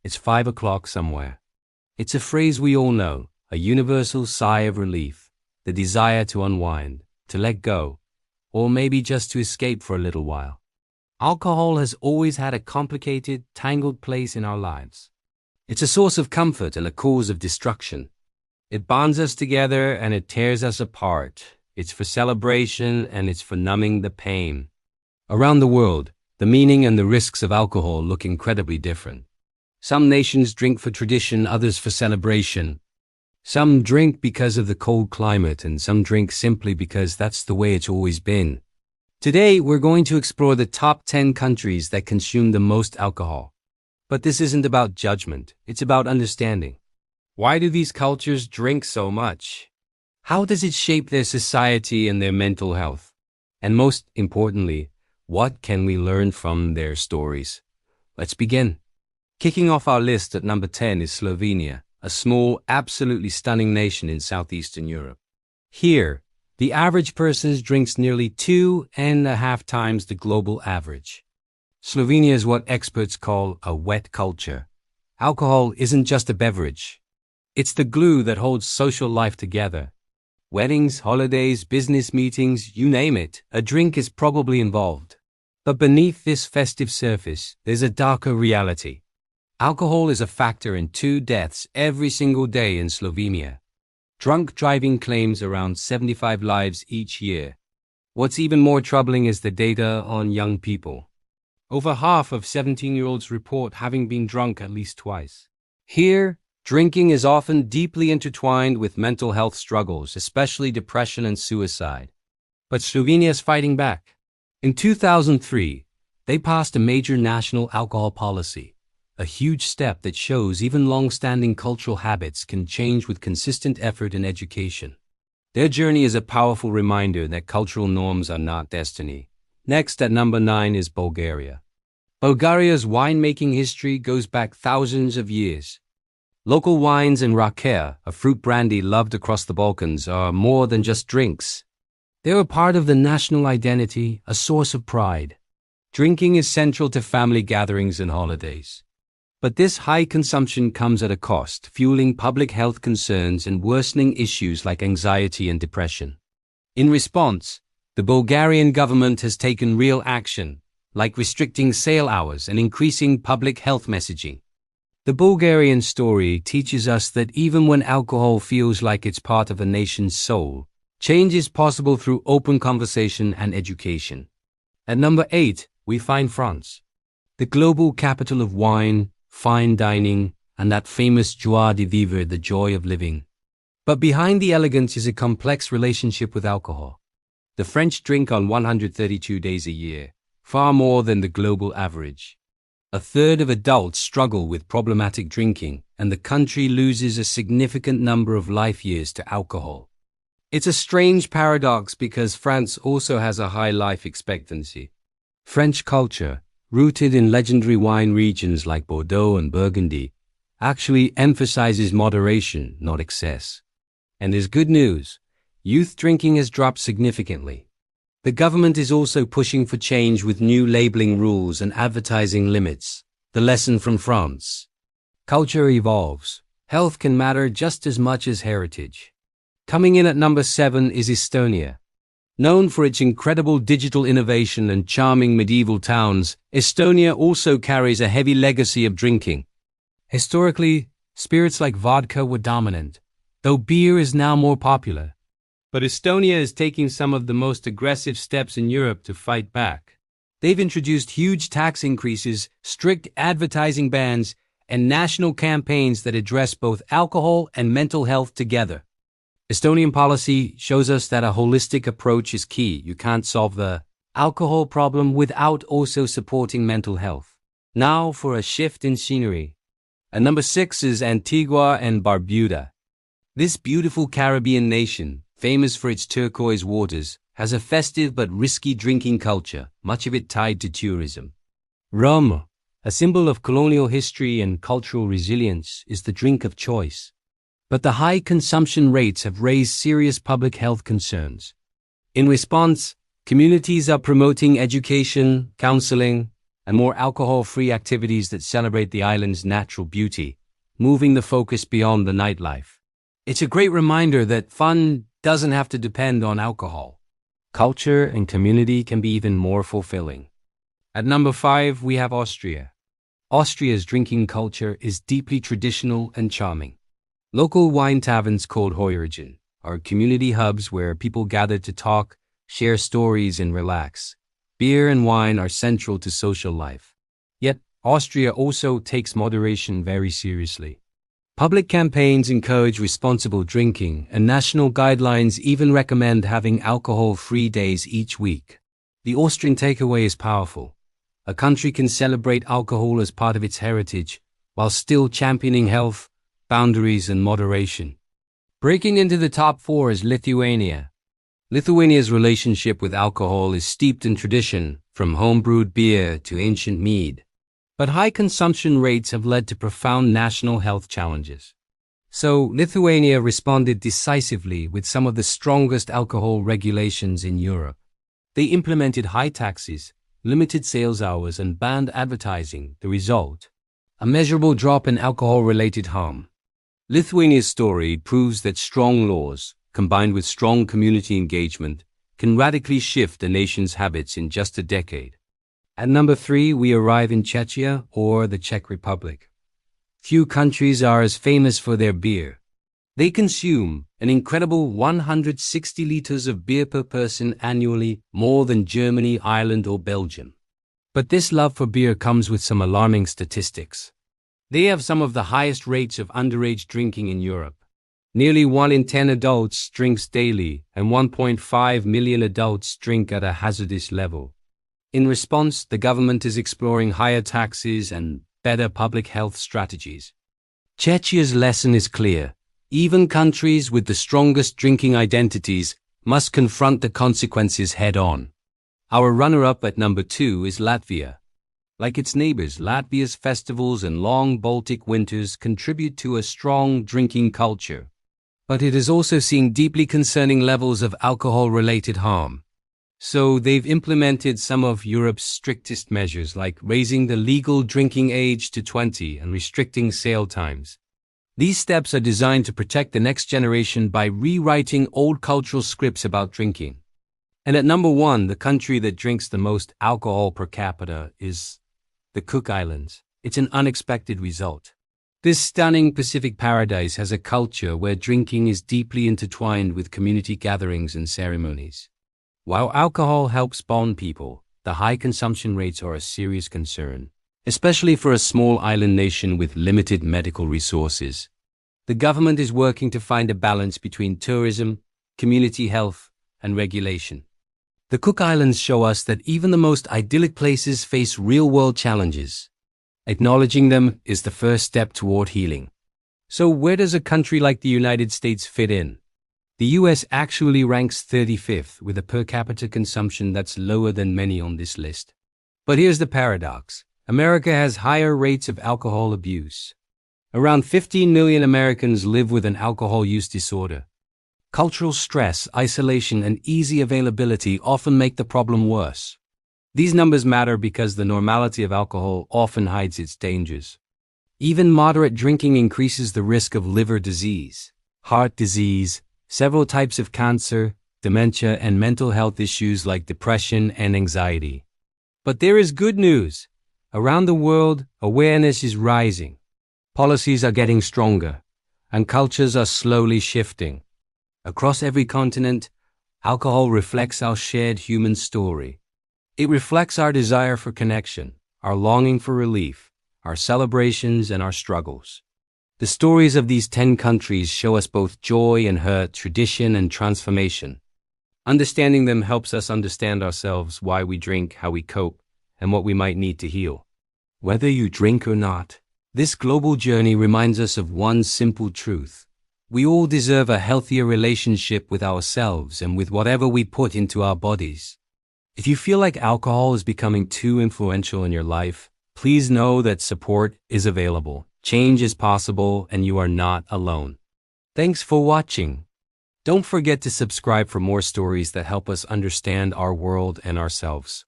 It's 5 o'clock somewhere. It's a phrase we all know, a universal sigh of relief, the desire to unwind, to let go, or maybe just to escape for a little while. Alcohol has always had a complicated, tangled place in our lives. It's a source of comfort and a cause of destruction. It bonds us together and it tears us apart. It's for celebration and it's for numbing the pain. Around the world, the meaning and the risks of alcohol look incredibly different. Some nations drink for tradition, others for celebration. Some drink because of the cold climate and some drink simply because that's the way it's always been. Today, we're going to explore the top 10 countries that consume the most alcohol. But this isn't about judgment, it's about understanding. Why do these cultures drink so much? How does it shape their society and their mental health? And most importantly, what can we learn from their stories? Let's begin. Kicking off our list at number 10 is Slovenia, a small, absolutely stunning nation in southeastern Europe. Here, the average person drinks nearly 2.5 times the global average. Slovenia is what experts call a wet culture. Alcohol isn't just a beverage. It's the glue that holds social life together. Weddings, holidays, business meetings, you name it, a drink is probably involved. But beneath this festive surface, there's a darker reality. Alcohol is a factor in 2 deaths every single day in Slovenia. Drunk driving claims around 75 lives each year. What's even more troubling is the data on young people. Over half of 17-year-olds report having been drunk at least twice. Here, drinking is often deeply intertwined with mental health struggles, especially depression and suicide. But Slovenia is fighting back. In 2003, they passed a major national alcohol policy. A huge step that shows even long-standing cultural habits can change with consistent effort and education. Their journey is a powerful reminder that cultural norms are not destiny. Next at number 9 is Bulgaria. Bulgaria's winemaking history goes back thousands of years. Local wines and raker, a fruit brandy loved across the Balkans, are more than just drinks. They're a part of the national identity, a source of pride. Drinking is central to family gatherings and holidays. But this high consumption comes at a cost, fueling public health concerns and worsening issues like anxiety and depression. In response, the Bulgarian government has taken real action, like restricting sale hours and increasing public health messaging. The Bulgarian story teaches us that even when alcohol feels like it's part of a nation's soul, change is possible through open conversation and education. At number 8, we find France, the global capital of wine, fine dining, and that famous joie de vivre, the joy of living. But behind the elegance is a complex relationship with alcohol. The French drink on 132 days a year, far more than the global average. A third of adults struggle with problematic drinking, and the country loses a significant number of life years to alcohol. It's a strange paradox because France also has a high life expectancy. French culture, rooted in legendary wine regions like Bordeaux and Burgundy, actually emphasizes moderation, not excess. And there's good news. Youth drinking has dropped significantly. The government is also pushing for change with new labeling rules and advertising limits. The lesson from France. Culture evolves. Health can matter just as much as heritage. Coming in at number 7 is Estonia. Known for its incredible digital innovation and charming medieval towns, Estonia also carries a heavy legacy of drinking. Historically, spirits like vodka were dominant, though beer is now more popular. But Estonia is taking some of the most aggressive steps in Europe to fight back. They've introduced huge tax increases, strict advertising bans, and national campaigns that address both alcohol and mental health together. Estonian policy shows us that a holistic approach is key. You can't solve the alcohol problem without also supporting mental health. Now for a shift in scenery. At number 6 is Antigua and Barbuda. This beautiful Caribbean nation, famous for its turquoise waters, has a festive but risky drinking culture, much of it tied to tourism. Rum, a symbol of colonial history and cultural resilience, is the drink of choice. But the high consumption rates have raised serious public health concerns. In response, communities are promoting education, counseling, and more alcohol-free activities that celebrate the island's natural beauty, moving the focus beyond the nightlife. It's a great reminder that fun doesn't have to depend on alcohol. Culture and community can be even more fulfilling. At number 5, we have Austria. Austria's drinking culture is deeply traditional and charming. Local wine taverns called Heurigen are community hubs where people gather to talk, share stories, and relax. Beer and wine are central to social life. Yet, Austria also takes moderation very seriously. Public campaigns encourage responsible drinking, and national guidelines even recommend having alcohol-free days each week. The Austrian takeaway is powerful. A country can celebrate alcohol as part of its heritage, while still championing health, boundaries, and moderation. Breaking into the top 4 is Lithuania. Lithuania's relationship with alcohol is steeped in tradition, from home-brewed beer to ancient mead. But high consumption rates have led to profound national health challenges. So, Lithuania responded decisively with some of the strongest alcohol regulations in Europe. They implemented high taxes, limited sales hours, and banned advertising. The result? A measurable drop in alcohol-related harm. Lithuania's story proves that strong laws, combined with strong community engagement, can radically shift the nation's habits in just a decade. At number 3, we arrive in Czechia, or the Czech Republic. Few countries are as famous for their beer. They consume an incredible 160 liters of beer per person annually, more than Germany, Ireland, or Belgium. But this love for beer comes with some alarming statistics. They have some of the highest rates of underage drinking in Europe. Nearly 1 in 10 adults drinks daily, and 1.5 million adults drink at a hazardous level. In response, the government is exploring higher taxes and better public health strategies. Czechia's lesson is clear. Even countries with the strongest drinking identities must confront the consequences head-on. Our runner-up at number 2 is Latvia. Like its neighbors, Latvia's festivals and long Baltic winters contribute to a strong drinking culture. But it is also seeing deeply concerning levels of alcohol-related harm. So they've implemented some of Europe's strictest measures, like raising the legal drinking age to 20 and restricting sale times. These steps are designed to protect the next generation by rewriting old cultural scripts about drinking. And at number 1, the country that drinks the most alcohol per capita is the Cook Islands. It's an unexpected result. This stunning Pacific paradise has a culture where drinking is deeply intertwined with community gatherings and ceremonies. While alcohol helps bond people, the high consumption rates are a serious concern, especially for a small island nation with limited medical resources. The government is working to find a balance between tourism, community health, and regulation. The Cook Islands show us that even the most idyllic places face real-world challenges. Acknowledging them is the first step toward healing. So where does a country like the United States fit in? The US actually ranks 35th with a per capita consumption that's lower than many on this list. But here's the paradox. America has higher rates of alcohol abuse. Around 15 million Americans live with an alcohol use disorder. Cultural stress, isolation, and easy availability often make the problem worse. These numbers matter because the normality of alcohol often hides its dangers. Even moderate drinking increases the risk of liver disease, heart disease, several types of cancer, dementia, and mental health issues like depression and anxiety. But there is good news. Around the world, awareness is rising. Policies are getting stronger, and cultures are slowly shifting. Across every continent, alcohol reflects our shared human story. It reflects our desire for connection, our longing for relief, our celebrations, and our struggles. The stories of these 10 countries show us both joy and hurt, tradition and transformation. Understanding them helps us understand ourselves, why we drink, how we cope, and what we might need to heal. Whether you drink or not, this global journey reminds us of one simple truth. We all deserve a healthier relationship with ourselves and with whatever we put into our bodies. If you feel like alcohol is becoming too influential in your life, please know that support is available. Change is possible, and you are not alone. Thanks for watching. Don't forget to subscribe for more stories that help us understand our world and ourselves.